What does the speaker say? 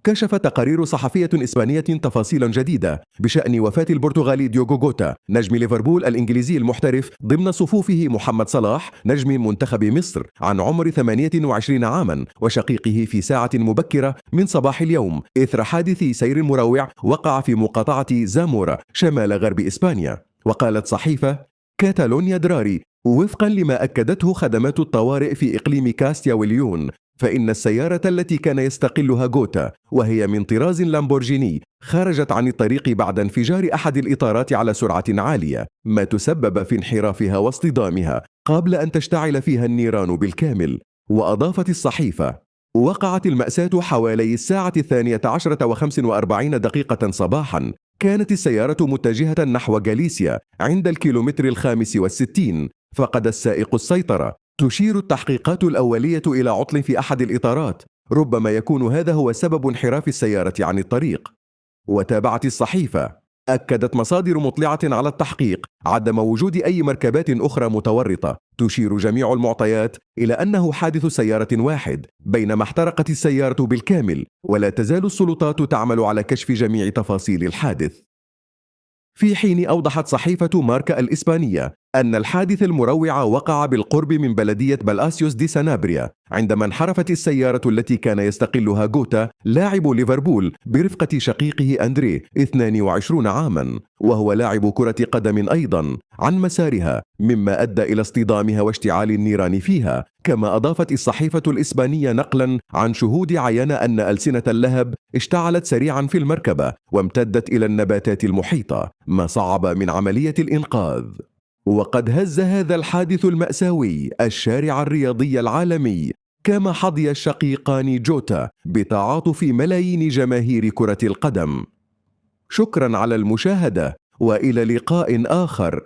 كشف تقارير صحفية إسبانية تفاصيلا جديدة بشأن وفاة البرتغالي ديوغو جوتا نجم ليفربول الإنجليزي المحترف ضمن صفوفه محمد صلاح نجم منتخب مصر عن عمر 28 عاما وشقيقه في ساعة مبكرة من صباح اليوم إثر حادث سير مروع وقع في مقاطعة زامورا شمال غرب إسبانيا. وقالت صحيفة كاتالونيا دراري وفقا لما أكدته خدمات الطوارئ في إقليم كاستيا وليون فإن السيارة التي كان يستقلها جوتا وهي من طراز لامبورجيني خرجت عن الطريق بعد انفجار أحد الإطارات على سرعة عالية ما تسبب في انحرافها واصطدامها قبل أن تشتعل فيها النيران بالكامل. وأضافت الصحيفة وقعت المأساة حوالي الساعة 12:45 صباحا. كانت السيارة متجهة نحو غاليسيا عند الكيلومتر 65 فقد السائق السيطرة. تشير التحقيقات الأولية إلى عطل في أحد الإطارات ربما يكون هذا هو سبب انحراف السيارة عن الطريق. وتابعت الصحيفة أكدت مصادر مطلعة على التحقيق عدم وجود أي مركبات أخرى متورطة. تشير جميع المعطيات إلى أنه حادث سيارة واحد بينما احترقت السيارة بالكامل ولا تزال السلطات تعمل على كشف جميع تفاصيل الحادث. في حين أوضحت صحيفة ماركا الإسبانية أن الحادث المروع وقع بالقرب من بلدية بلاسيوس دي سانابريا عندما انحرفت السيارة التي كان يستقلها جوتا لاعب ليفربول برفقة شقيقه أندري 22 عاما وهو لاعب كرة قدم أيضا عن مسارها مما أدى إلى اصطدامها واشتعال النيران فيها. كما أضافت الصحيفة الإسبانية نقلا عن شهود عيان أن ألسنة اللهب اشتعلت سريعا في المركبة وامتدت إلى النباتات المحيطة ما صعب من عملية الإنقاذ. وقد هز هذا الحادث المأساوي الشارع الرياضي العالمي كما حظي الشقيقان جوتا بتعاطف ملايين جماهير كرة القدم. شكرا على المشاهدة وإلى لقاء آخر.